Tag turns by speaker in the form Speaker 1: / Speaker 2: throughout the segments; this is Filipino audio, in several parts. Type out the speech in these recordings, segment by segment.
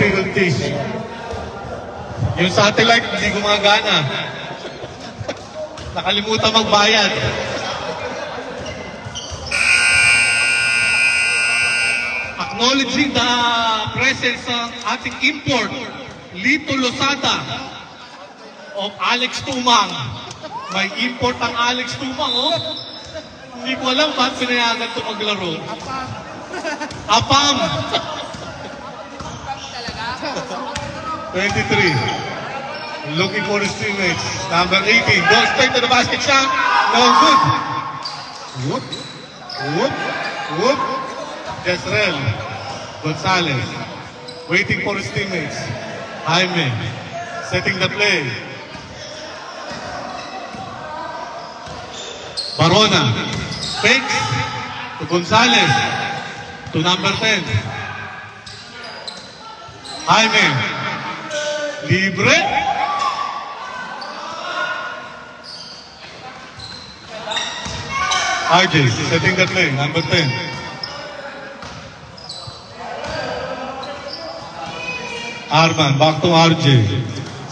Speaker 1: difficulties. Yung satellite hindi gumagana. Nakalimutan magbayad. Acknowledging the presence ng ating import, Lito Losada of Alex Tumang. May import ang Alex Tumang, oh. Hindi ko alam ba't pinayagan ito maglaro. Apam! 23. Looking for his teammates. Number 18. Goes straight to the basket shot. No good. Whoop. Whoop. Whoop. Jezreel Gonzalez. Waiting for his teammates. Jaime. Setting the play. Barona. Fakes to Gonzalez. To number 10. Jaime. Libre. RJ setting the play. Number 10. Arman, back to RJ.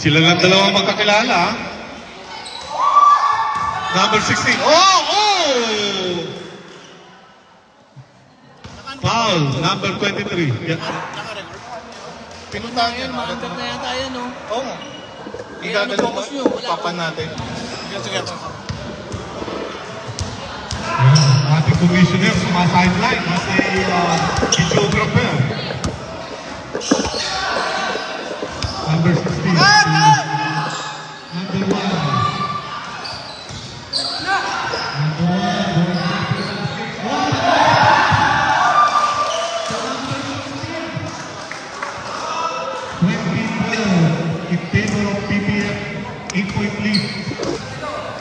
Speaker 1: Sila lang dalawang magkakilala. Number 16. Oh! Foul, number 23. Yeah.
Speaker 2: Pinuntahan yan, maandar na yata yan, no?
Speaker 1: Oo nga. Igagano mo, papan natin.
Speaker 2: Sige.
Speaker 1: Ating commissioner sa sideline, si videographer. Number 16. Number 1.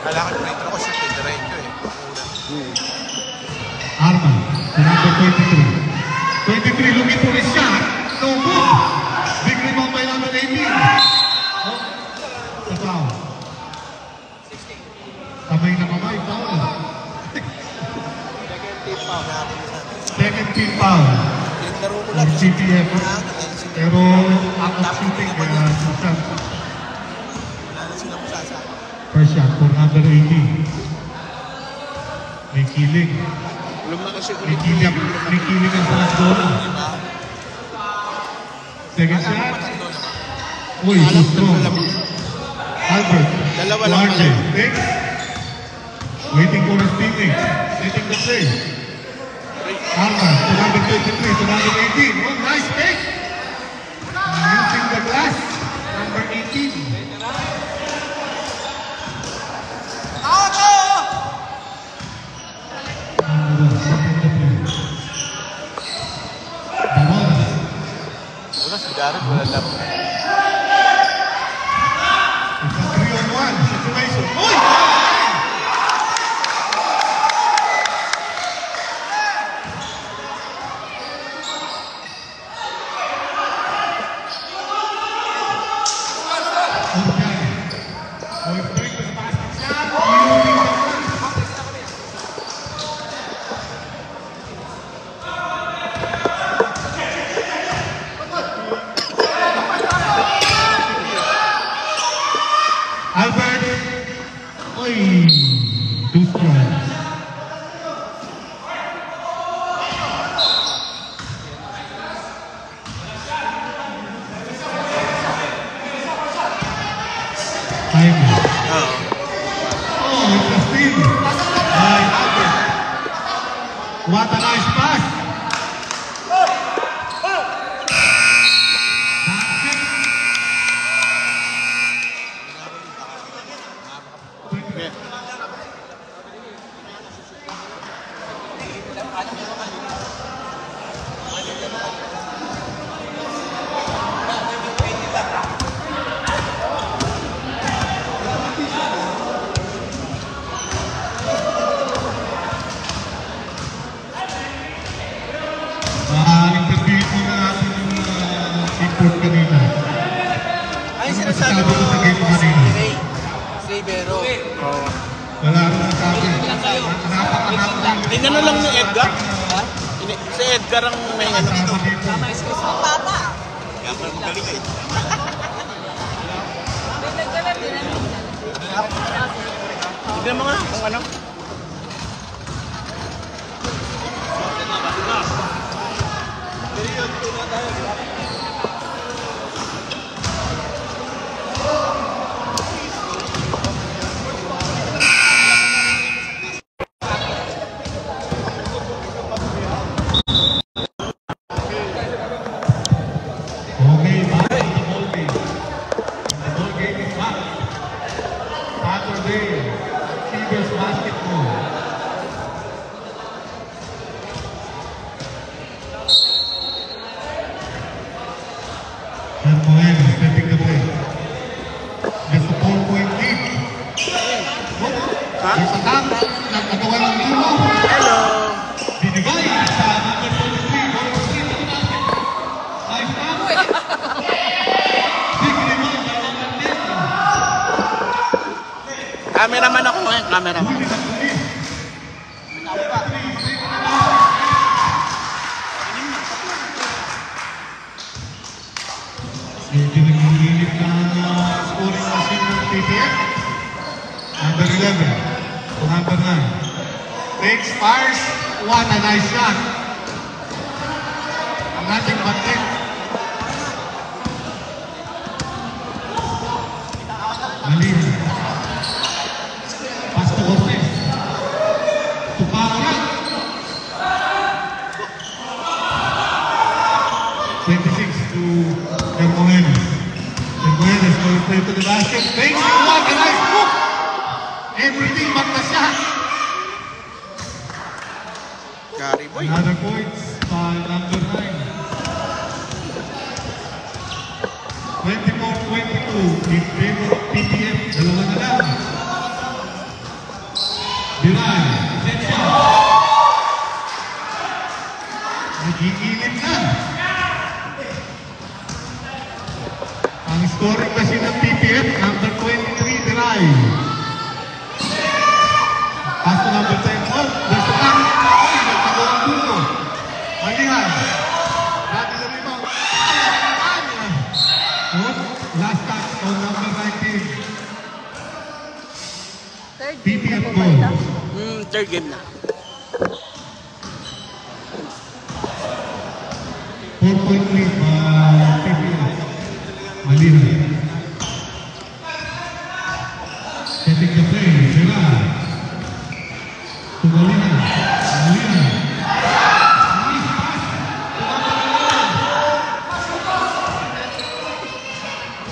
Speaker 2: Kailangan ko ito ako siya, diretso eh.
Speaker 1: Arman, number 23. 23 looking for his shot. No good. Big rebound by number 18. Oh, the foul. Kamay na kamay, foul. Second team foul. Ng CPF. Pero out of shooting kaya susap. First shot for number 18. May kilig. May kilig ang panas doon. Second shot. Uy, strong. Albert.
Speaker 2: Dalawa lang
Speaker 1: RJ. Waiting for his teammates. Setting the play. Arman to number 23 to number 18. Oh, nice pick. Using the glass. Number 18.
Speaker 2: Garip, wala lang.
Speaker 1: It's a 3-on-1 situation. Uy! What a nice pass!
Speaker 2: Inano lang ni Edgar? Si Edgar ang may ano dito.
Speaker 3: Tama, excuse me. Bata.
Speaker 2: Dapat magaling eh. Tignan mo nga kung ano.
Speaker 1: Okay, back to the ball game. The ball game is back. Saturday, Tigers basketball. Hermohen setting the play. There's a 4-point lead. There's a dunk. Nagkagawa ng dulo.
Speaker 2: Hello!
Speaker 1: Binigay sa number 23. Ball straight to the basket. Nice dunk. Big rebound by number 10.
Speaker 2: Cameraman ako ngayon, cameraman.
Speaker 1: Huli ng pulis. Medyo nag-iinit na scoring machine ng TTF. Number 11 to number 9. Takes, fires. What a nice shot. Ang ating batik. Mali. Pass to Cortez. To Parra. 26 to Hermogenes. Hermogenes going straight to the basket. Takes it. What a nice hook. Everything but the shot.
Speaker 2: Gary boy.
Speaker 1: Another points by number 9. 24-22 in favor of PTF. Dalawa na lang. Biray. Sensa. Nag-iinit na. Ang scoring kasi ng PTF, number 23, Biray. Pass to number 10. Oh, there's a run. Ay, nagkagawang dulo. Malihan. Dati na rebound. Oh, last touch on number 19. PTF goal.
Speaker 2: Third game na.
Speaker 1: 4-point lead PTF. Malihan. Setting the play. Sira. Tumalihan. Malihan. Nice pass.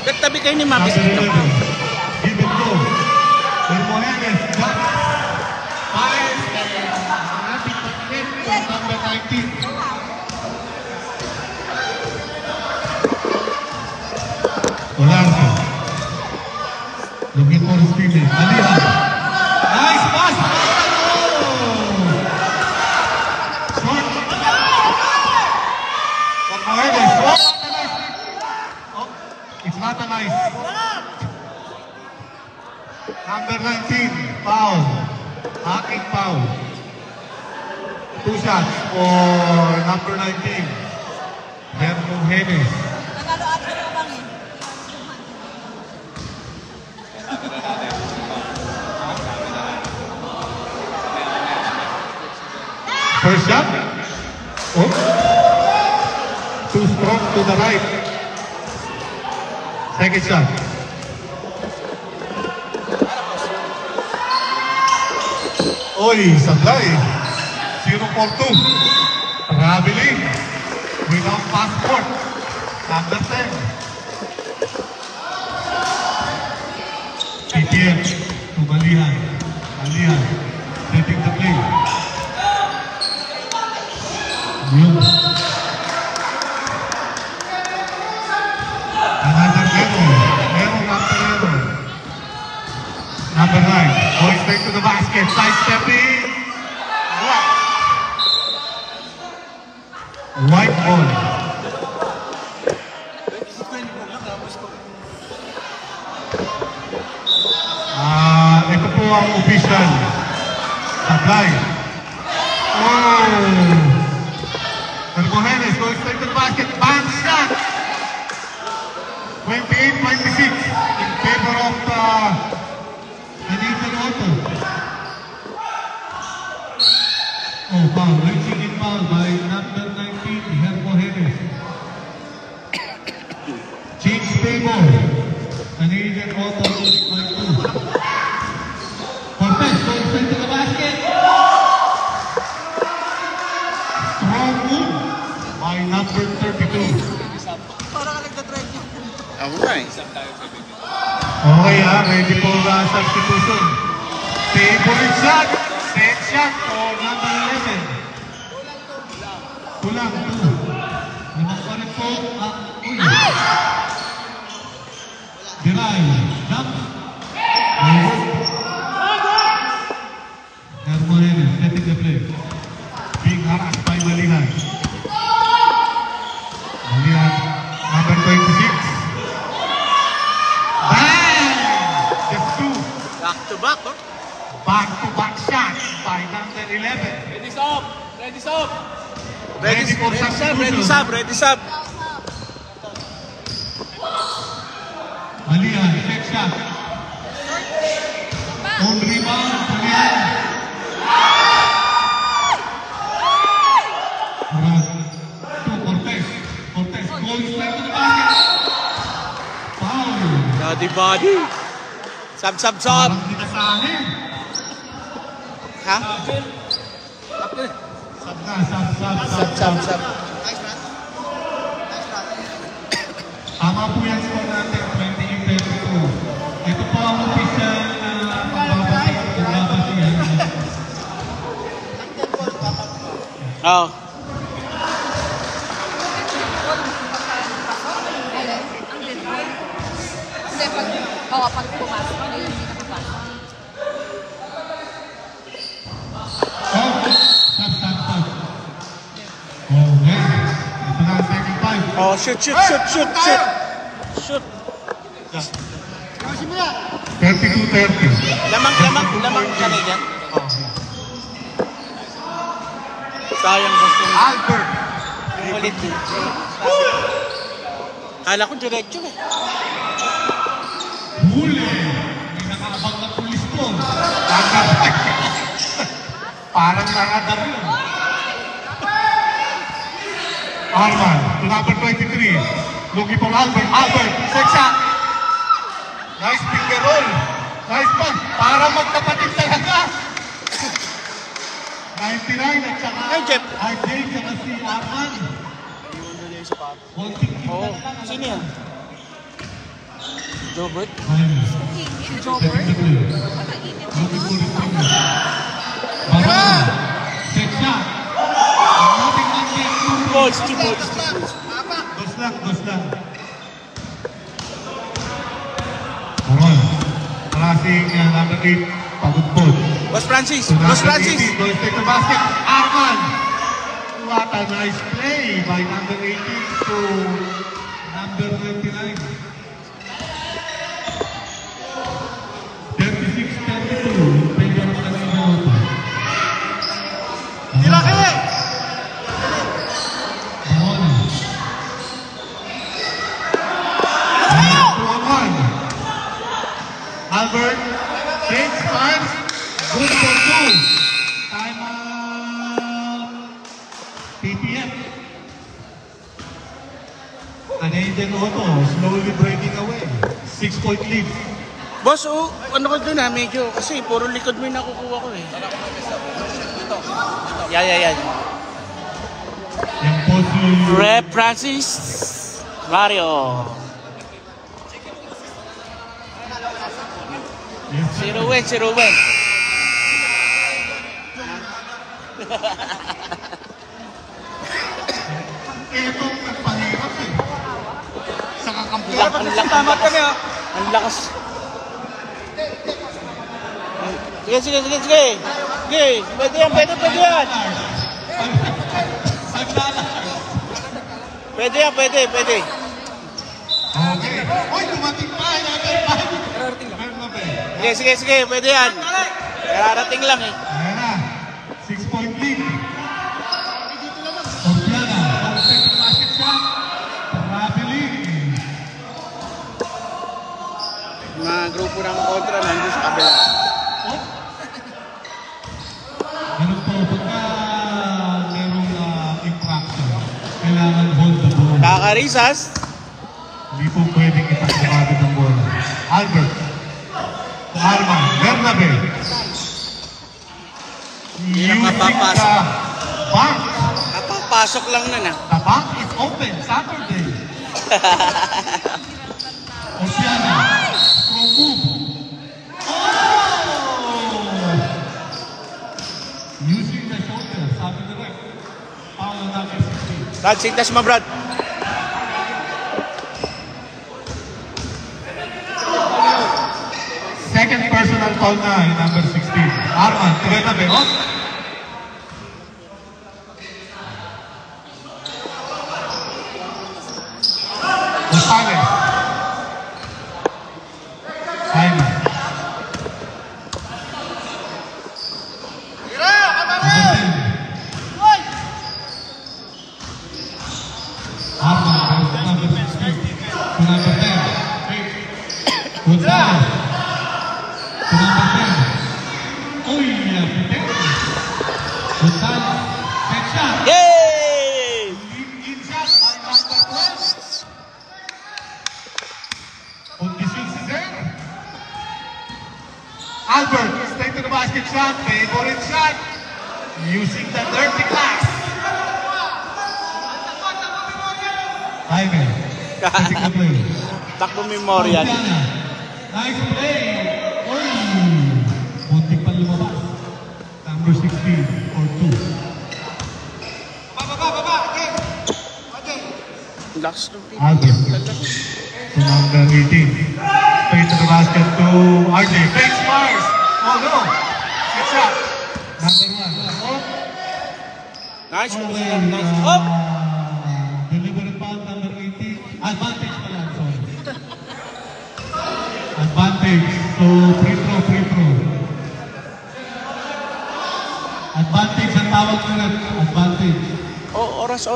Speaker 2: Katabi kayo ni Mabis
Speaker 1: Number
Speaker 2: dito.
Speaker 1: 11. Give and go. Hermogenes. Back. Fires. Natin pag-net from number 19. Olardo. Looking for his teammate. Malihan. Nice pass. Short. Hermogenes. Oh, it's not a nice. Number 19, foul. Hacking foul. 2 shots for number 19. Hermogenes. First shot. Oh. Too strong to the right. Second shot. Oy, sablay. 0 for 2. Traveling without passport. Number 10. PTF to Malihan. Malihan setting the play. Yun. Another error. Error after error. Number 9. Going straight to the basket. Side-stepping. White ball. Ito po ang official. Sablay. Oh! Hermogenes going straight to the basket. Bang shot! foul. Reaching in foul by number 19, Hermo Jerez. Change table. Canadian Auto leading by 2. Cortez goes into the basket. Strong move by number 32.
Speaker 2: Ako nga eh.
Speaker 1: Okay ready for substitution. Favorite shot. Set shot for number 11. Kulang 2. Limang pa rin po. Diray. Jump. Hermones setting the play. Being harassed by Malihan. Malihan. Number 26.
Speaker 2: Back-to-back, oh.
Speaker 1: Back-to-back shot by number 11.
Speaker 3: Ready sub! Ready sub!
Speaker 2: Ready
Speaker 1: for substitution.
Speaker 2: Ready sub, ready sub.
Speaker 1: Malihan, check shot. On rebound, Malihan. To Cortez. Cortez goes straight to the basket. Foul.
Speaker 2: Body. Sub.
Speaker 1: Parang dinasahin.
Speaker 2: Ha? Sub.
Speaker 1: Tama po yan score natin, 28-32. Ito po ang official na pagbabasihan.
Speaker 2: Oo.
Speaker 4: Pag pumasok, hindi nakapasok.
Speaker 1: Stop. Okay. Ito na ang second five.
Speaker 2: Oh, shoot. Shoot.
Speaker 1: 32-30.
Speaker 2: Lamang Canadian. Sayang gusto niya.
Speaker 1: Albert.
Speaker 2: Ulit din. Kala ko diretso eh.
Speaker 1: Huli. May nakaabang na pulis ko. Parang nakadar yun. Arman, to number 23. Looking for Albert. Albert, set shot. Nice pick and roll. Nice pass. Para magkapatid talaga. 99 at saka
Speaker 2: Hey, Jeff.
Speaker 1: RJ saka si Arman. Konting kita
Speaker 2: Oo.
Speaker 1: na lang.
Speaker 2: Sino yan? Jobert?
Speaker 4: Si Jobber.
Speaker 1: Looking for his finger. Barona. Set shot. Nothing unchecked.
Speaker 2: Two balls.
Speaker 1: Dos lang. Alright. Klaseng number 8, pagudpod.
Speaker 2: Boss Francis.
Speaker 1: To number
Speaker 2: Boss Francis.
Speaker 1: 18, goes take the basket. Arman. What a nice play by number 18 to number 29. 36-32 in favor of Canadian Auto. Barona. 2-on-1. Albert takes five. Good for 2. Time out. PPF. Canadian Auto slowly breaking away. 6-point lead.
Speaker 2: Boss, ano ko dun medyo, kasi puro likod mo yung nakukuha ko eh. Yan.
Speaker 1: Yan po si...
Speaker 2: Rep Francis Mario.
Speaker 1: Yes,
Speaker 2: Zero win.
Speaker 1: Itong nagpahirap eh. Sa kakampi.
Speaker 2: Ang lakas. Sige. Pwede yan. Pwede.
Speaker 1: Okay. Uy, dumating pa.
Speaker 2: Sige, pwede yan. Kararating lang eh.
Speaker 1: Ayan na. 6-point lead. Ortiana. Second basket shot. Traveling.
Speaker 2: Mga grupo ng kontra nandun sa kabila.
Speaker 1: Ganun po. Pagka
Speaker 2: Marisas.
Speaker 1: Hindi po pwedeng itakbo agad ng bola. Albert. Arman. Bernabe.
Speaker 2: Hindi na
Speaker 1: Using
Speaker 2: mapapasok.
Speaker 1: the bank.
Speaker 2: Napapasok lang nun ah.
Speaker 1: The bank is open Saturday. Oceana. From move. Oh! Using the shoulder. Sabi direct. Foul on number 16.
Speaker 2: Brad, sigtas mo, Brad.
Speaker 1: Second personal foul na in number 16. Arman, Tirena Benot. Gonzalez. Jaime. Arman, number 16. To number 10. Gonzalez. To number 10. Uy, Peter. Gonzalez. Set shot.
Speaker 2: Yay!
Speaker 1: In shot by number 12. Condition si Zer. Albert, straight to the basket shot. Favorite shot. Using the dirty glass. Jaime. Setting the play.
Speaker 2: Takbo memorial.
Speaker 1: Oceana. Nice play. Uy. Muntik pa lumabas. Number 16 or 2.
Speaker 2: Lakas ng pin.
Speaker 1: Albert. To number 18. Straight to the basket to RJ. Fake Mars. Oh no. Good shot. Number 1. Oh.
Speaker 2: Nice.
Speaker 1: Always,
Speaker 2: Nice. Oh!
Speaker 1: deliberate foul number 18. Advantage pala. Sorry. Advantage. So, free throw. Advantage ang tawag nila. Advantage.
Speaker 2: Oh, oras.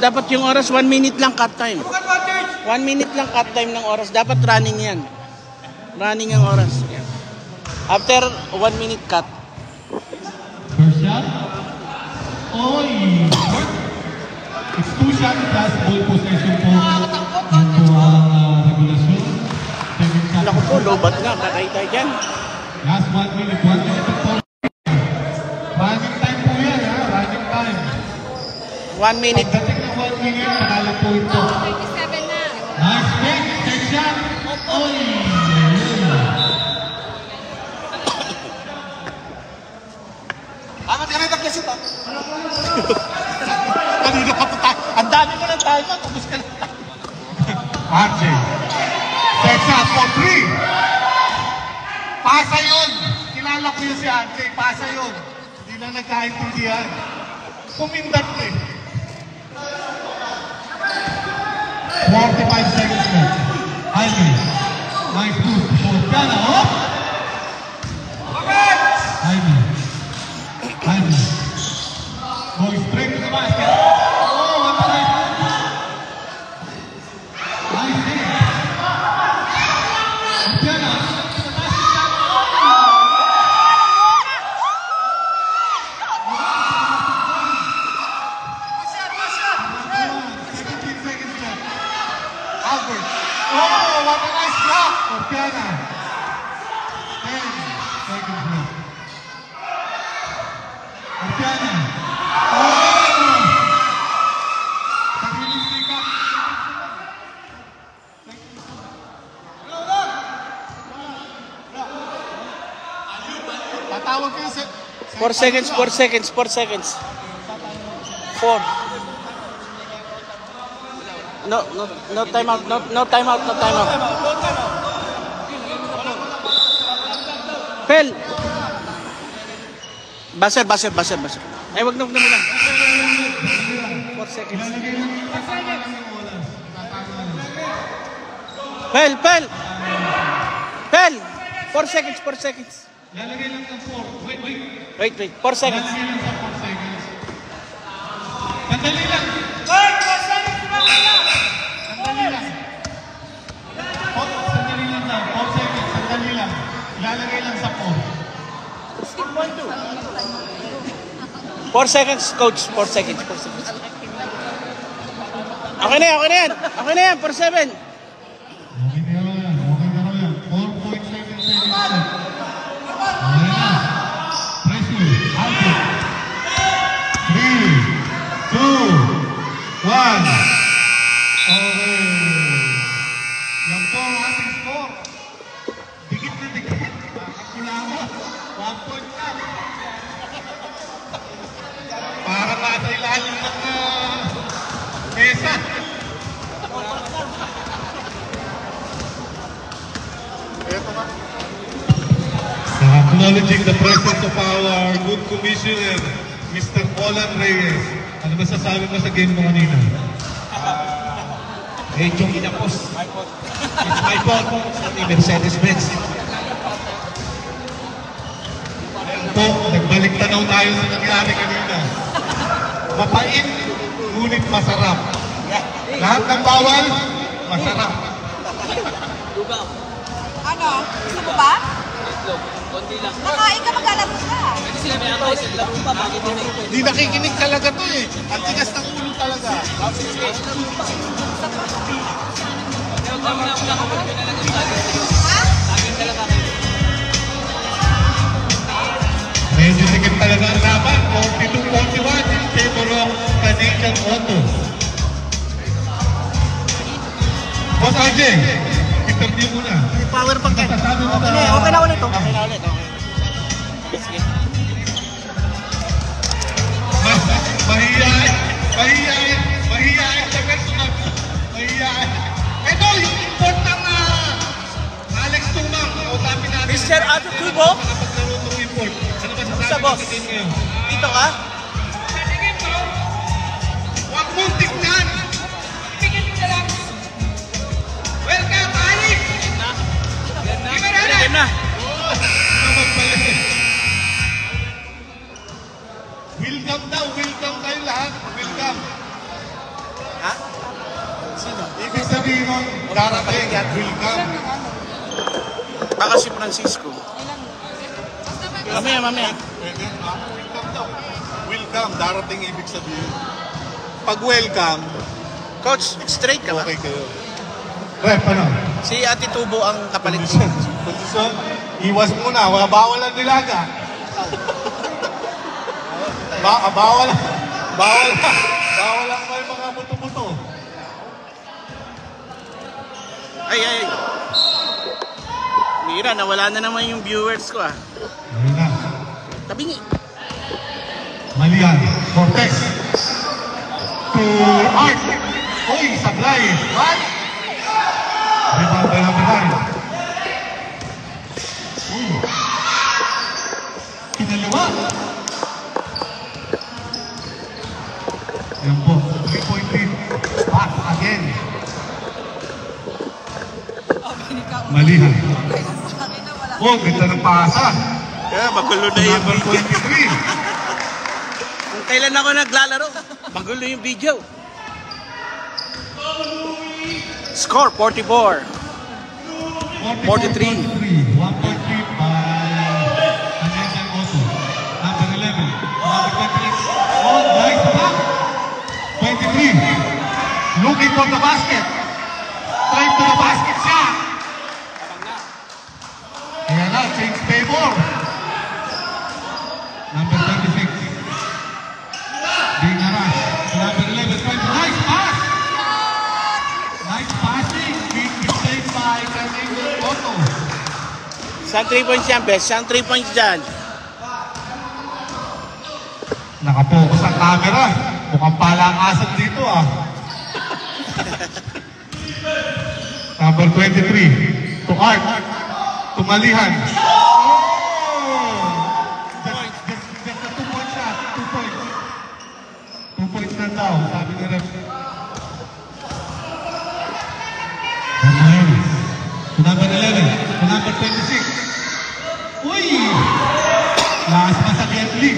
Speaker 2: Dapat yung oras 1 minute lang cut time. 1 minute lang cut time ng oras. Dapat running yan. Running ang oras. After 1 minute cut.
Speaker 1: First shot. Oy! It's 2 shots plus ball possession po. Ito ang regulasyon. 7 shots.
Speaker 2: Naku po, lobat na. Patay tayo dyan.
Speaker 1: Last 1 minute. 1 minute and 4. Running time po yan, ha? Running time.
Speaker 2: 1 minute.
Speaker 1: Pagdating ng 1 minute, panala po ito.
Speaker 4: 37 na.
Speaker 1: Nice fake. Set shot. Oy!
Speaker 2: Amat kami pag-shoot ah. Kanina pa po tayo. Ang dami mo ng tayo pa. Tapos ka na.
Speaker 1: RJ. Set shot for 3. Pasa yun. Kilala ko yun si RJ. Pasa yun. Hindi na nagkaintindihan. Pumindat na eh. 45 seconds left. Jaime. Nice boost. Oceana. Oh! Jaime. Going straight to the basket. Oh, what a nice move. Nice hit. Oceana. To the basket. Albert. Oh, what a nice block. Oceana. 10 seconds left. Oceana. Oh! Sariling sikat. Tatawag kayo sa...
Speaker 2: 4 seconds. 4. No time out. No time out. Pel. Baser. Ay, wag na muna. 4 seconds. Pel. 4 seconds.
Speaker 1: Lalagay lang ng 4. Wait.
Speaker 2: Wait. 4 seconds.
Speaker 1: Lalagay lang sa 4 seconds. Sandali lang. Sandali lang daw. 4 seconds. Sandali lang. Lalagay lang sa 4.
Speaker 2: 4 seconds, coach. 4 seconds. Okay na yan, okay na yan. Okay na yan, 4-7.
Speaker 1: Okay na yan. Okay na yan. 4.7 seconds left. Okay na. Presley, Alvin. 3, 2, 1. Okay. Yan po ang ating score. Dikit na dikit. Kailangan. 1 point lang. Para nasa ilalim ng mesa. Ito nga. Acknowledging the presence of our good commissioner, Mr. Olan Reyes. Ano masasabi mo sa game mo kanina?
Speaker 5: Medyo inapos. It's my fault. Sa Mercedes-Benz.
Speaker 1: Po, nagbalik tanaw tayo sa nangyari kanina. Mapait, ngunit masarap. Lahat ng bawal, masarap.
Speaker 4: Ano? Gusto mo ba?
Speaker 3: Konti lang.
Speaker 4: Nakain ka, maglalaro ka.
Speaker 3: Kasi sila may ako, laro pa, bakit yun eh?
Speaker 1: Hindi nakikinig talaga to eh. Ang tigas ng ulo talaga.
Speaker 3: Kami na ako lang, ako na lang ang sabi.
Speaker 4: Ha?
Speaker 3: Sabi talaga kayo.
Speaker 1: Medyo sikip talaga ang laban. 42-41 in favor of Canadian Auto. Boss RJ, interview muna.
Speaker 2: Power bank yan.
Speaker 1: Masasabi mo
Speaker 2: Okay na ulit. Okay na ulit. Sige.
Speaker 1: Mahihain sa personal. Mahihain. Ito, yung import ng Alex Tumang. Kausapin natin.
Speaker 2: Mr. Ato Tubo?
Speaker 1: Nakapaglaro ng import. Ano ba
Speaker 2: Sa
Speaker 1: sasabi
Speaker 2: boss.
Speaker 1: natin ngayon?
Speaker 2: Dito ka?
Speaker 1: Huwag mong tignan! Welcome, Alex!
Speaker 2: Game na.
Speaker 1: Welcome daw, welcome kayo lahat. Welcome.
Speaker 2: Ha? Sino?
Speaker 1: Ibig sabihin nun, darating. Welcome.
Speaker 2: Baka si Francisco. Mamaya.
Speaker 1: Pwede, welcome daw. Welcome, darating ibig sabihin. Pag welcome,
Speaker 2: Coach, straight ka ba?
Speaker 1: okay kayo. Rep, ano?
Speaker 2: Si Ate Tubo ang kapalit ko.
Speaker 1: Kondisyon, iwas muna, bawal ang nilaga. Bawal lang may mga buto-buto.
Speaker 2: Ay. Mira, nawala na naman yung viewers ko ah.
Speaker 1: Ayun na.
Speaker 2: Tabingi.
Speaker 1: Malian, Cortez. To Art. Uy, sablay. What? Rebound by number 9. Uy. Kinaliwa. Ayan po, 3-point lead. Back again. Malihan. Oh, ganda ng pasa.
Speaker 2: Kaya magulo na yung
Speaker 1: Number
Speaker 2: video.
Speaker 1: 23.
Speaker 2: Kung kailan ako naglalaro, magulo yung video. Score 44. 43.
Speaker 1: 1 point lead by Canadian Auto. Number 11. Number 23. Oh, nice block. 23. Looking for the basket. Trying to the basket shot. Ayan na, change favor. Number 26. Being harassed. Number 11. Nice pass. Nice passing. Being saved by Canadian Auto.
Speaker 2: Saan 3 points yan, best? Saan 3 points dyan?
Speaker 1: Nakapokus ang camera. Mukhang palakasan dito ah. Number 23. To Art. Tumalihan. Just a 2-point shot. 2 points. 2 points na daw. Sabi ni Rep. To number 11. To number 26. Uy! Lakas pa sa Getly.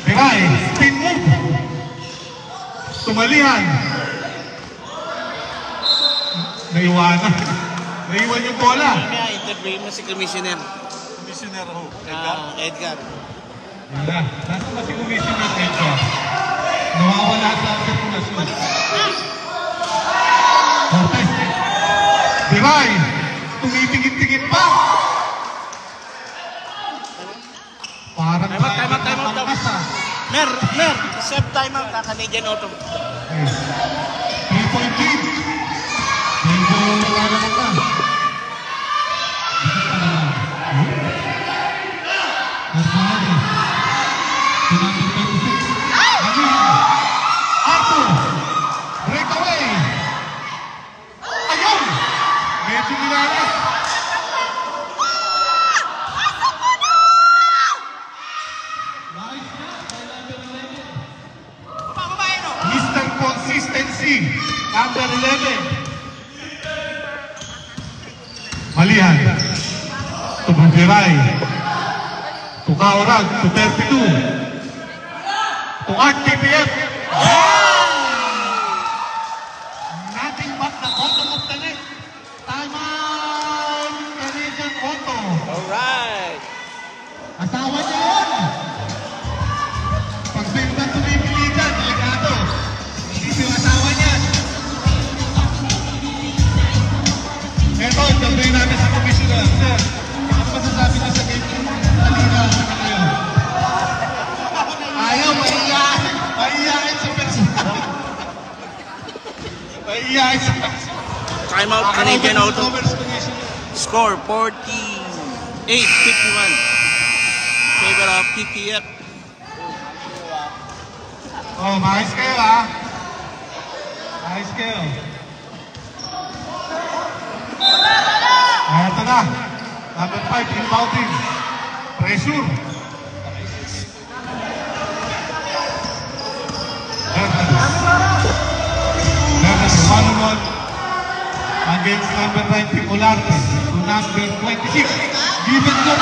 Speaker 1: Beray, spin move. Tumalihan. Naiwanan. Naiwan yung bola.
Speaker 2: Mamaya, interview mo si Commissioner.
Speaker 1: Commissioner ho.
Speaker 2: Edgar.
Speaker 1: Wala. Nasa ba si Commissioner Edgar? Nawawala sa sirkulasyon. Tubiray. Tumitingin-tingin pa. Parang
Speaker 2: Time out.
Speaker 1: malakas, ah.
Speaker 2: Mer, save time out na Canadian Auto.
Speaker 1: Okay. 3-point lead. Medyo wala naman na. Arthur! Breakaway! Ayun! Medyo nilalas. Mr. Consistency, number 11. Malihan. To Bugiray. To Kaorag, to 32. To Art KPF. Nothing but the bottom of the net. Time out, Canadian Auto.
Speaker 2: Alright.
Speaker 1: Asawa niya yun. Pag biglang tumibili dyan, delikado. Hindi yung asawa niya. Eto, gagawin namin sa commissioner. Sir, ano masasabi niyo sa game kanina sa kayo? Ayaw, maiyain. Maiyain sa personal. Maiyain sa personal.
Speaker 2: Time out Canadian Auto. Score 48-51. Favor of TTF.
Speaker 1: Oh, maayos kayo, ha? Maayos kayo. Eto na. Number 5, inbounding. Pressure. Hernandez, 1-on-1 against number 19, Olarte, to number 26. Given go.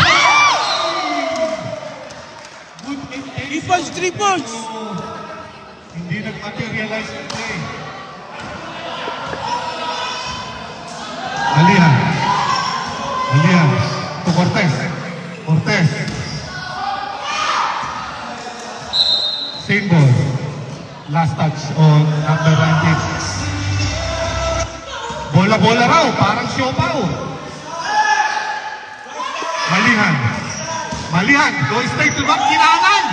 Speaker 1: Good 8
Speaker 2: 3 points.
Speaker 1: Hindi nag-materialize yung play. Malihan. To Cortez. Same ball. Last touch on number 19. Bola-bola raw, parang siopaw. Malihan. Go straight to back, kinanan.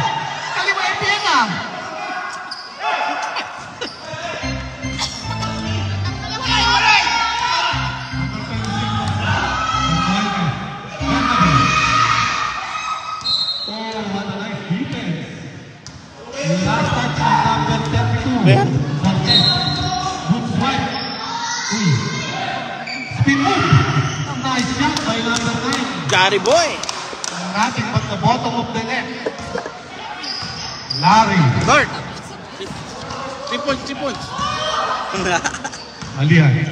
Speaker 1: Kaliwa yung piyena.
Speaker 2: Ben.
Speaker 1: Good swipe. Spin move. Nice shot by number 9.
Speaker 2: Gary Boy.
Speaker 1: Nothing but the bottom of the net. Larry.
Speaker 2: Guard. 3 points.
Speaker 1: Malihan.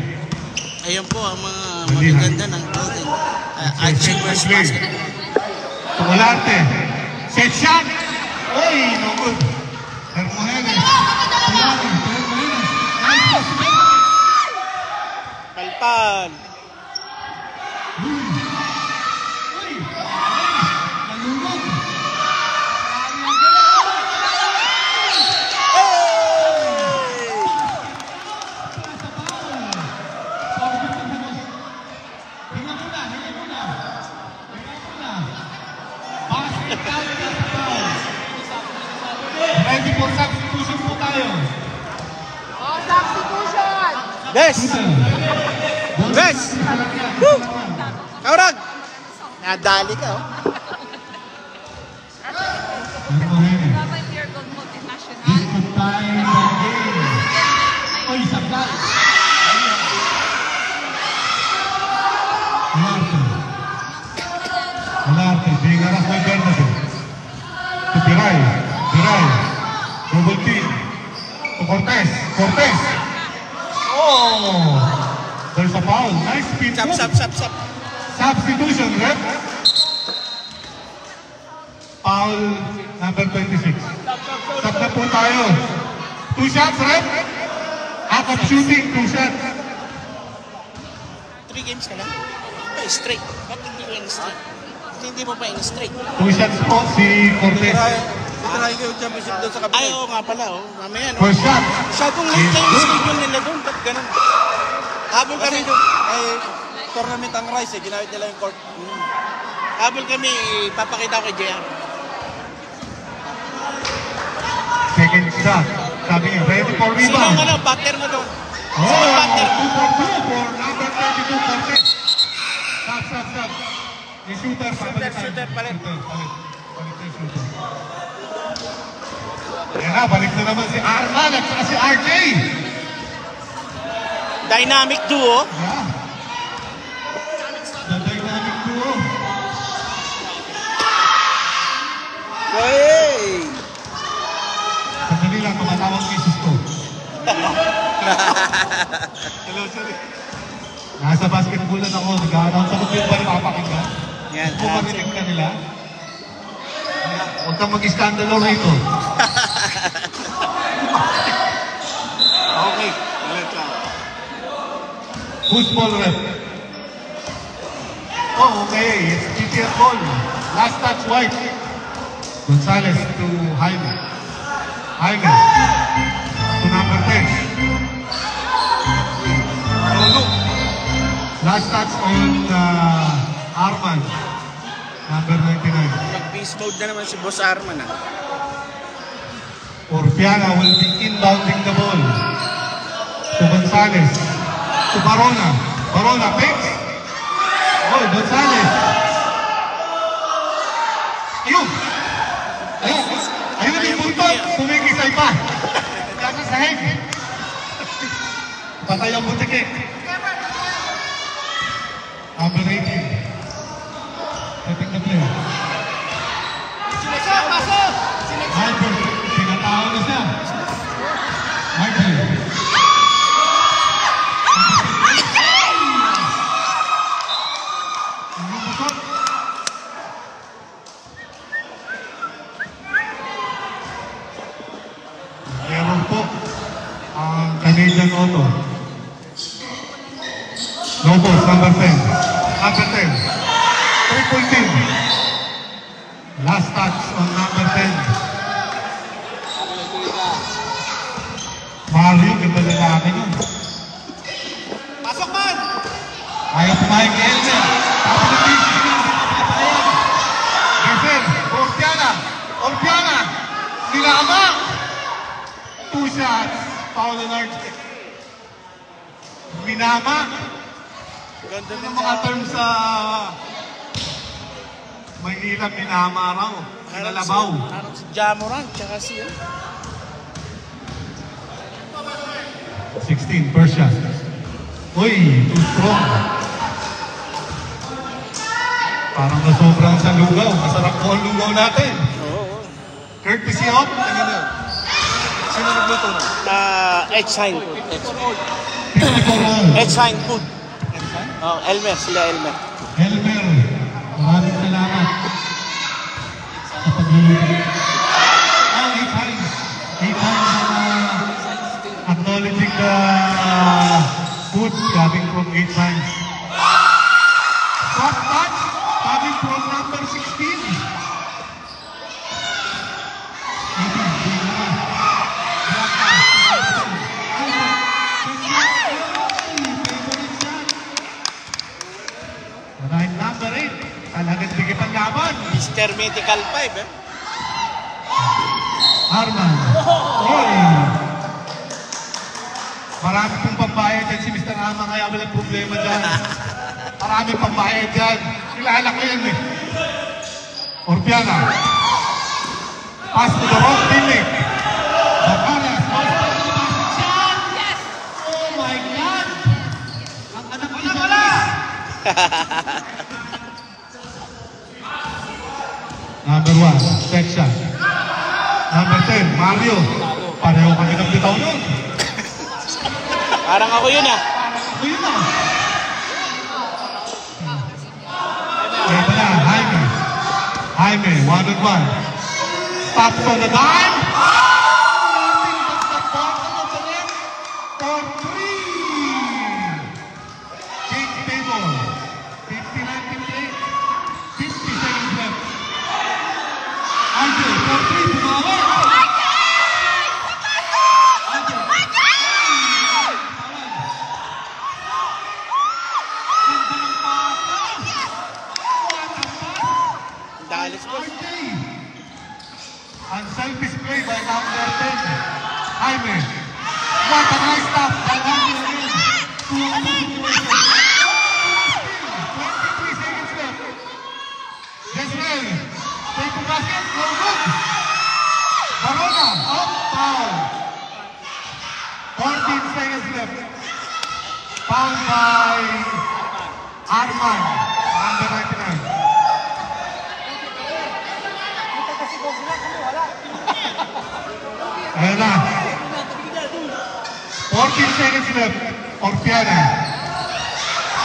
Speaker 2: Ayan po ang mga magaganda ng Golden Achievers Basketball.
Speaker 1: Tumulante. Set shot. Oy, no good. Hermogenes. Larry. Nice pass.
Speaker 2: Palpal.
Speaker 1: Nalulog. Ready for substitution po tayo.
Speaker 4: Oh, substitution!
Speaker 2: Des. Woo! Kaurag. Nadali ka, oh.
Speaker 4: Dapat Dear Gold Multinational.
Speaker 1: Oy, sablay. Olarte, Bigaras by Bernardo. To Piray. Double team. To Cortez. Oh! There's a foul. Nice speed.
Speaker 2: Sap.
Speaker 1: Substitution, rep. Foul number 26. Stop na po tayo. 2 shots, rep. Out of shooting, 2 shots.
Speaker 2: 3 games ka lang? Straight. Ba't hindi mo yung straight? Hindi mo pa yung straight.
Speaker 1: 2 shots po si Cortez.
Speaker 5: Try ko yung championship doon sa kabila.
Speaker 2: Ay, oo nga pala, oh. Mamaya, no?
Speaker 1: First shot.
Speaker 2: Masyadong late kayo yung schedule nila doon. Ba't ganun? Habol kami doon.
Speaker 5: Eh,
Speaker 3: tournament ang Rice ginamit nila yung court.
Speaker 2: Habol kami, papakita ko kay JR.
Speaker 1: Second shot. Sabi niya, ready for
Speaker 2: Sino
Speaker 1: rebound.
Speaker 2: ang backer mo doon?
Speaker 1: Oh,
Speaker 2: Sino ang backer?
Speaker 1: 2 for 2 for number 32, Cortez. Stop. Yung shooter,
Speaker 2: Shooter, palit.
Speaker 1: Palit yung shooter. Ayan na, balik na naman si Arman at saka si RJ.
Speaker 2: Dynamic duo.
Speaker 1: Yeah. The dynamic duo.
Speaker 2: Hey!
Speaker 1: Sandali lang, tumatawag cases ko. Hello, sorry. Nasa basketball na ako, nag-a-announce ako yung ba napapakinggan?
Speaker 2: Yan,
Speaker 1: Kung marinig ka nila. Huwag kang mag-iskandalo rito.
Speaker 2: Okay.
Speaker 1: Who's ball rep? Oh, okay. It's GTS ball. Last touch, White. Gonzalez to Jaime. Jaime to number 10. Oh, look. Last touch on Arman. Number 99.
Speaker 2: Mag-beast mode na naman si Boss Arman ah.
Speaker 1: Orpiana will be inbounding the ball to Gonzalez. To Barona. Barona fakes. Oh, Gonzalez. Ayun. Ayun yung buntot. Kumikisay pa. Kaka sa head. Patay ang butikik. Number 18. Setting the play. Michael. Pinatao na siya. Michael. Meron po ang Canadian Auto. Lobos, number 10. Number 10. Triple team. Last touch on number 10. Mario, ganda lalaki nun.
Speaker 2: Pasok man!
Speaker 1: Ayaw pumayag ni Elmer. Tapos na team. Geser, Orpiana. Nilama. 2 shots. Foul on RJ. Minama.
Speaker 2: Ganda
Speaker 1: Ano
Speaker 2: din
Speaker 1: mga terms sa Maynila, minama raw. Nalabaw.
Speaker 2: Parang si Jamoran, tsaka si
Speaker 1: 16, first shot. Uy, too strong. Parang nasobrang sa lugaw. Masarap po ang lugaw natin. Courtesy of? Kanina. Sino nagluto na?
Speaker 2: Edge sign.
Speaker 1: 54 all.
Speaker 2: Edge sign food. Oh, Elmer, sila Elmer.
Speaker 1: Elmer, maraming salamat sa pagluluto. 8 times. 8 times acknowledging the food coming from 8 times. Shot touch coming from number 16. Right, number 8. Talagang bigay pang laban.
Speaker 2: Mr. Mythical 5 eh.
Speaker 1: Arman. Oy! Marami pong pambayad dyan si Mr. Arman, kaya walang problema dyan. Marami pambayad dyan. Kilala ko yan eh. Orpiana. Pass to the wrong teammate. Bacaras.
Speaker 4: Yes!
Speaker 1: Oh my God! Ang anak ko na. Number 1, set shot. Number 10, Mario. Pareho kami ng bitaw nun.
Speaker 2: Parang ako yun ah.
Speaker 1: Ako yun ah. Ito na, Jaime, 1-on-1. Stops on the dime. Nothing but the bottom of the net for 3. Big table. 59-58. 50 seconds left. Angel, for 3, bumawa. Angel. Fouled by Arman, number 99. Ayan na. 14 seconds left. Orpiana.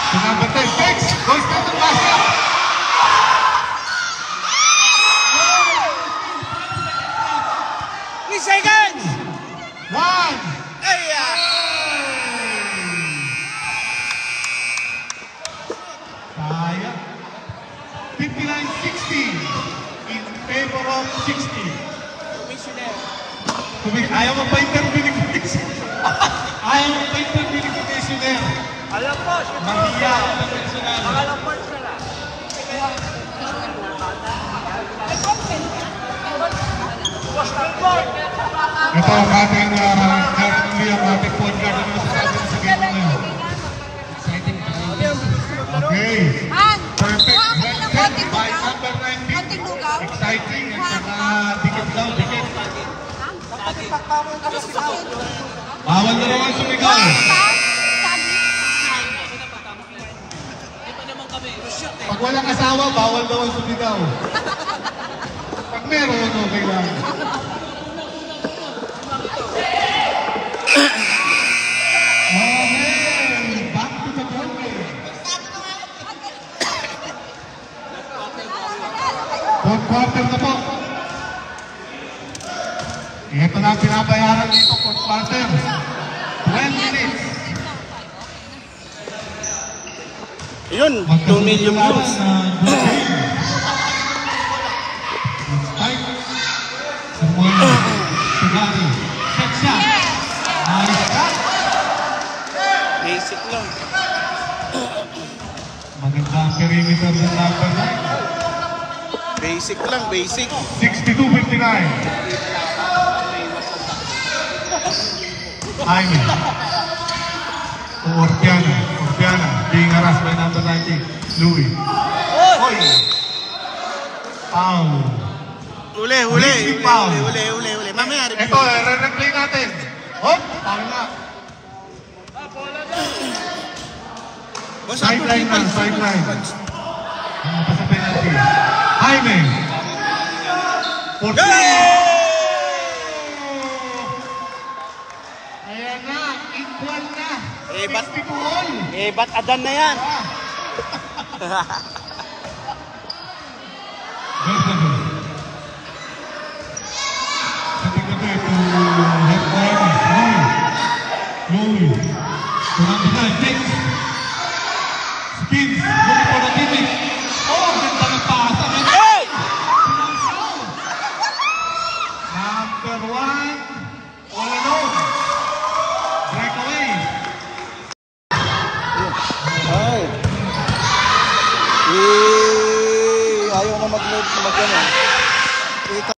Speaker 1: To number 10. Takes. Goes to the basket.
Speaker 2: Seconds!
Speaker 1: 1. Sayang. 59-60 in favor of 60. Ayaw mo pa interview ni Commissioner. Ayaw mo pa interview ni Commissioner.
Speaker 2: Alam po,
Speaker 1: Mahiya.
Speaker 2: alam po siya lang.
Speaker 1: Ito ang ating Liam, ating point guard na masasabi sa game na yun. Okay. Perfect. Red set by number 19. Exciting. At saka dikit daw, dikit. Bawal na naman sumigaw. Pag walang asawa, bawal daw ang sumigaw. Pag meron, okay lang. Okay, back to the ball game. Fourth quarter na po. Ito na ang pinabayaran dito, fourth quarter. 12 minutes.
Speaker 2: Yun, 2 million views.
Speaker 1: Samuel Sugari. Set shot. Nice shot.
Speaker 2: Basic lang.
Speaker 1: Magandang perimeter ng number 9.
Speaker 2: Basic lang, basic.
Speaker 1: 62-59. Jaime. Orpiana. Orpiana. Being harassed by number 19. Louis. Oy! Foul.
Speaker 2: Uli. Mamaya, review.
Speaker 1: Ito, re-replay natin. Hop! Foul na. Sideline na, sideline. Pasa penalty. Jaime. 14. Ayan na, equal na.
Speaker 2: Ba't adan na yan?
Speaker 1: Versatile. Setting the play to left corner. Louis. To number 9, takes. Spins. Looking for the teammate. Oh, ganda ng pasa.
Speaker 2: Hey!
Speaker 1: Number 1. All alone. Breakaway.
Speaker 2: Ay. Ayaw na mag-load na mag-ano. Ito.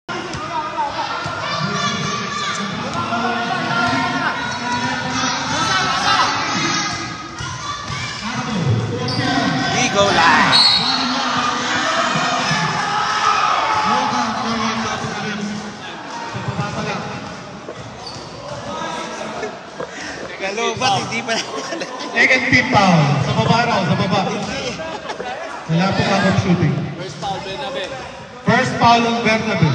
Speaker 2: Go live. Hello, ba't hindi pa?
Speaker 1: Second team foul. Sa baba raw, sa baba. Wala po cover shooting.
Speaker 3: First foul, Bernabe.
Speaker 1: First foul on Bernabe.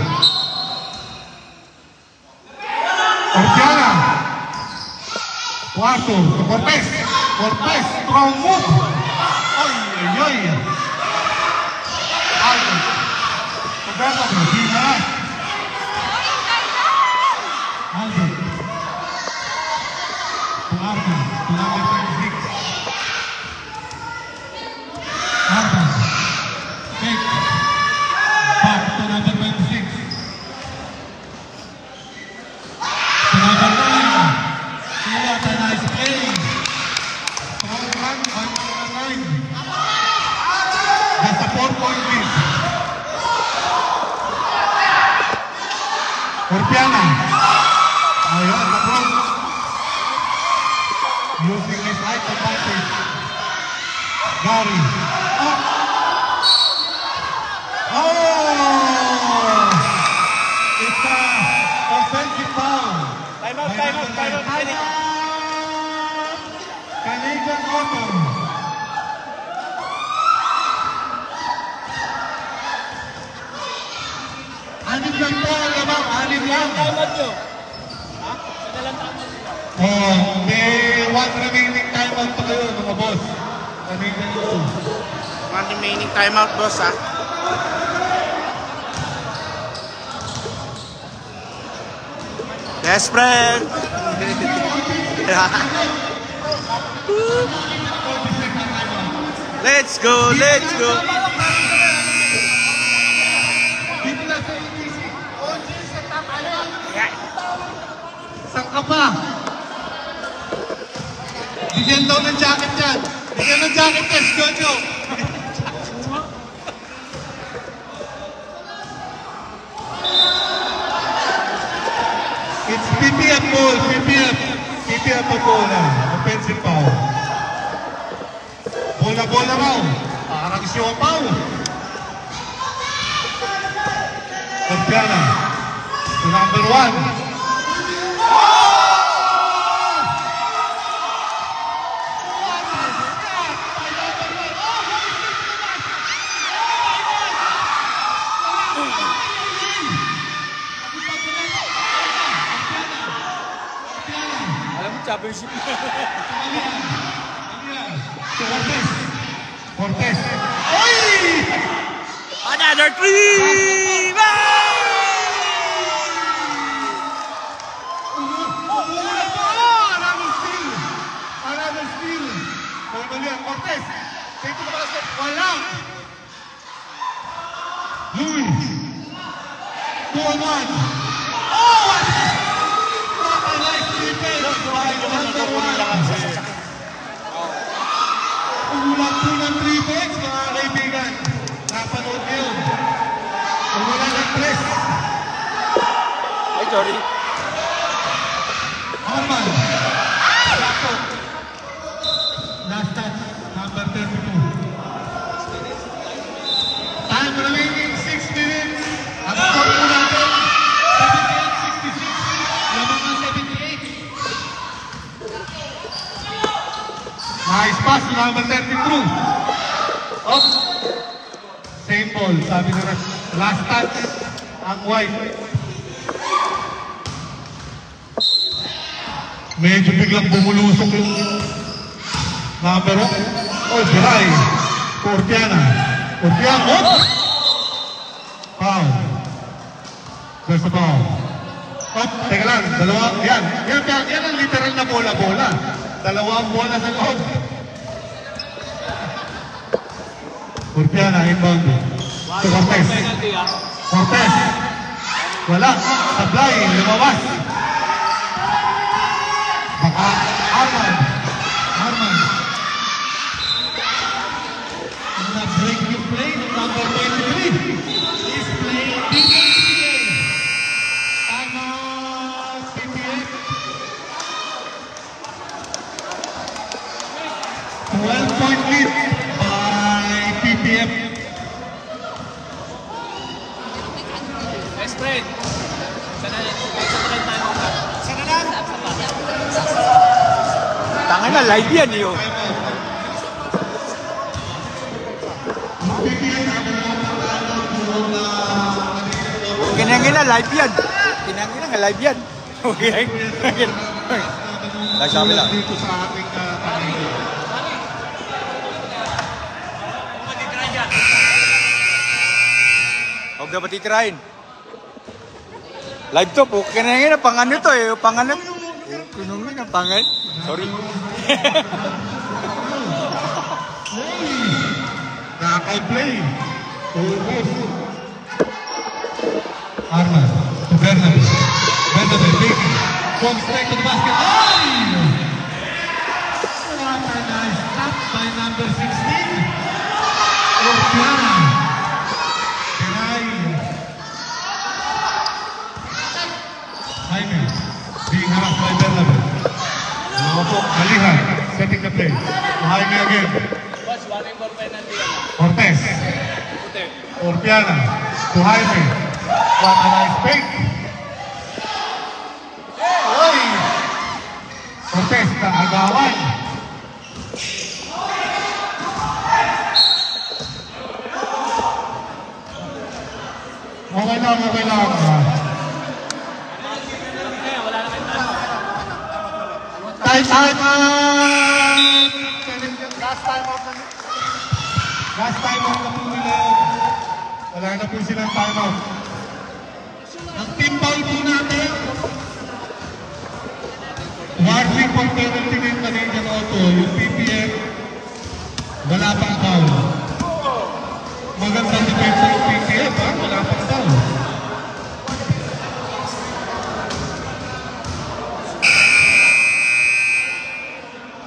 Speaker 1: Ortiana. Cuarto, to Cortez. Cortez, strong move. Oy. Aldo. To Bernabe, being harassed. Aldo. To Arman, to number 26. Arman. Take. Back to number 26. To number 9. What a nice play. Strong run by number 9. Just a 4-point lead. Orpiana. Ayan, approach. Using his height advantage. Gary. Oh! It's a offensive foul.
Speaker 2: Time out.
Speaker 1: Kanik Asian Autumn. Anim lang po ang lamang, anim lang. May one remaining timeout pa kayo, mga boss.
Speaker 2: One remaining timeout, boss, ha? Yes, friend! Let's go, let's go!
Speaker 1: Saan ka pa? Bigyan daw ng jacket yan. Bigyan ng jacket yan, Jojo. It's PPF ball, PPF. PPF pa bola. Offensive foul. Bola raw. Parang siopaw. Pagkana. To number 1.
Speaker 3: Championship.
Speaker 1: Cortez. Oy!
Speaker 2: Another 3!
Speaker 1: Another steal. Cortez. Take the basket. Wala. Luis. 2-on-1. Oh! What a nice defense by number 1. Umulan po ng 3 points, mga kaibigan. Napanood niyo. Umulan ng press.
Speaker 2: Ay, sorry.
Speaker 1: Arman. Sato. Last touch, number 32. Time remaining 6 minutes. Ang score po natin, 78-66. Lamang ang 78. Nice pass, number 32. Up. Same ball, sabi na rin. Last touch, ang white. Medyo biglang bumulusok yung number 1. Oh, dry. Cortiana. Oh! Foul. There's a foul. Oh, teka lang. Dalawa. Yan ang literal na bola-bola. Dalawang bola sa loob. Cortiana, inbound. To Cortez. Cortez. Wala. Sablay. Lumabas. Baka Arman. Na-break yung play ng number 23. He's playing defense. Timeout, PPF. 12-point lead by PPF.
Speaker 3: Best friend. Sana tayo.
Speaker 2: Tangan na, live yan, yun. Kinangina, live yan. Kinangina, live yan. Okay. Nagsabi lang.
Speaker 1: Dito sa ating
Speaker 2: Huwag na ba titirahin? Live to po. Kinangina, pang ano to eh. Pang ano. Kinangina, pang ano. Sorry.
Speaker 1: Nakaka-play. Arman to Bernabe. Bernabe taking. From straight to the basket. Ay! What a nice stop by number 16. Ortiana. Piray. Jaime. Being harassed by Bernabe. Now po, Alihan. Setting the play. Jaime again.
Speaker 3: Boss, one more penalty yan.
Speaker 1: Cortez. Ortiana. To Jaime. What a nice fake. Oy! Cortez na agawan. okay lang. Time out! Last time out na po nila. Wala na po silang time out. Ang team foul po natin. Warning for penalty ng Canadian Auto, yung PPM. Wala pang foul. Magandang depensa yung PPM, ha? Wala pang foul.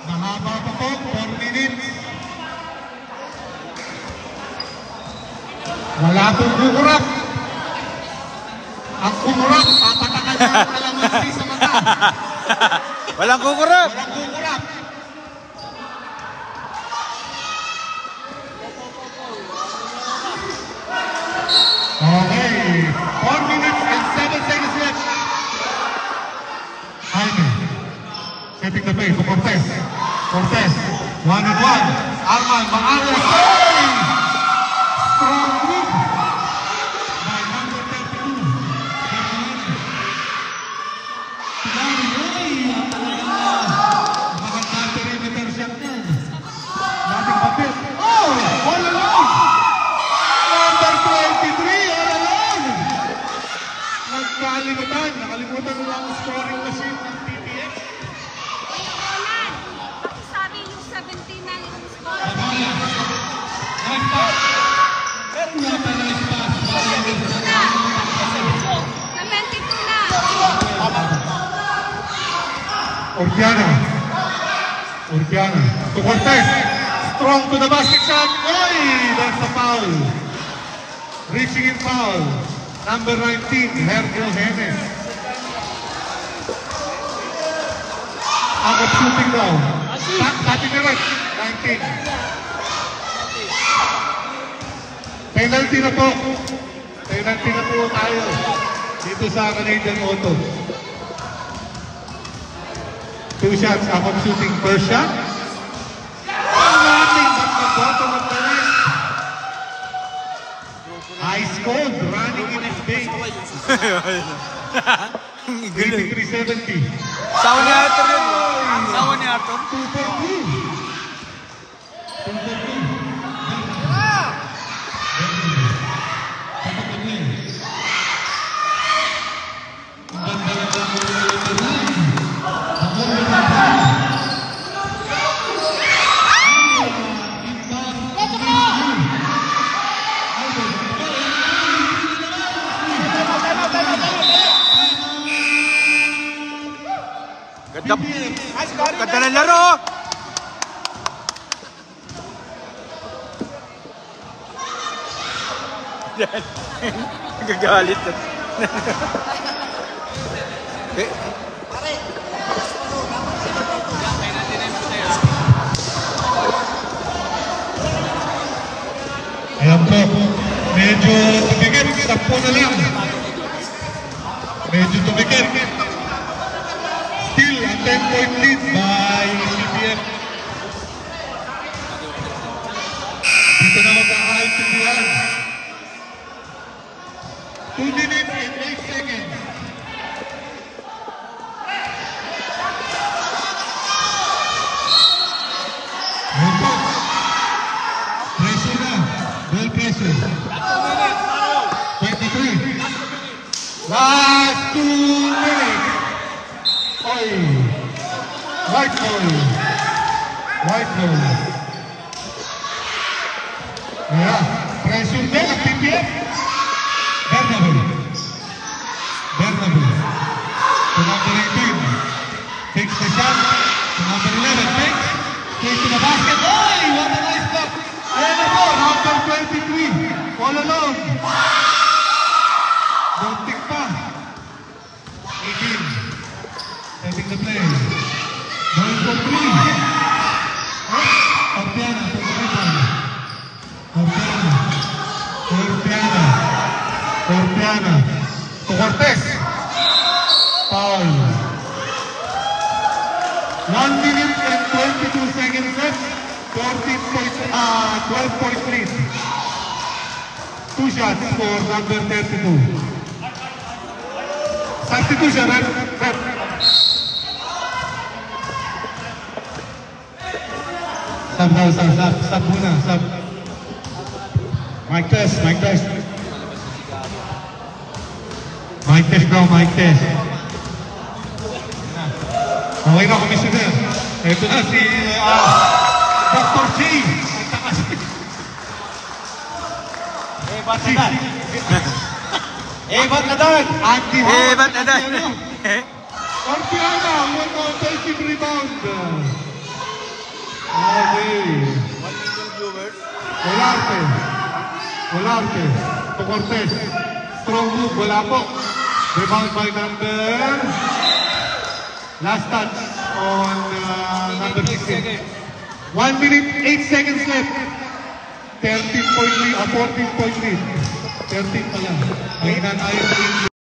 Speaker 1: Mahaba pa po, 4 minutes. Wala pong kukurap. Ang kukurap, papatakan na ang kalamansi sa mata.
Speaker 2: Walang kukurap.
Speaker 1: Walang kukurap. Okay, 4 minutes and 7 seconds left. Jaime, setting the pace for Cortez. Cortez, 1-on-1. Arman, Maangas. Strong move by number 32. Tilari, magandang perimeter shot yan. Dating kapit. Oh, all alone. Number 23, all alone. Nakalimutan nila ang scoring machine ng PPX.
Speaker 4: Kuya Roland, pakisabi yung 17 na yung score.
Speaker 1: Nice pass. Pero nga pa nice pass.
Speaker 4: 72 na.
Speaker 1: Urquiana. To Cortez. Strong to the basket shot. Oy! That's a foul. Reaching in foul. Number 19, Hergio Jimenez. Out of shooting now. Cutting the right. 19. Penalty na po. Penalty na po tayo. Dito sa Canadian Auto. 2 shots out of shooting. First shot. Nothing but the bottom of the net. Ice cold, running in his base. 83-70.
Speaker 3: Sawa ni Arthur yun. Sawa ni Arthur.
Speaker 1: 2 for 2. 2 for 2.
Speaker 2: Ganda ng laro. Gagalit na.
Speaker 1: Ayan po, medyo tumikit, 10 na lang. Medyo tumikit. Still a 10-point lead by CPF. Dito na magkakaintindihan. 2 minutes and 8 seconds. Ayan po. Pressure na. Well pressure. 23. Last 2 minutes. Oy. White ball. White ball. Yeah. Pressure din ang PPF. Bernabeu. Bernabeu. To number 18. Takes the shot. To number 11. Takes. Takes to the basket. Oy! What a nice block. Ayan na po. Number 23. All alone. Don't tick pa. 18. Setting the play. Going for 3. Orpiana. Orpiana. Orpiana. To Cortez. Foul. 1 minute and 22 seconds left. 12 point lead. 2 shots for number 32. Substitution, ref. Sub muna, sub. Mic test. Mic test bro, mic test. Okay na, Commissioner. Ito na si Dr. J.
Speaker 5: Ba't na dan?
Speaker 1: Andy
Speaker 2: Eh,
Speaker 1: Howard.
Speaker 2: ba't na dan?
Speaker 1: Ortiana, one offensive rebound. Okay.
Speaker 2: 1 million viewers.
Speaker 1: Volarte. To Cortez. Strong move, wala po. Rebound by number. Last touch on number 16. 1 minute, 8 seconds left. 13 point lead, 14 point lead. 13 pa lang. May tayo sa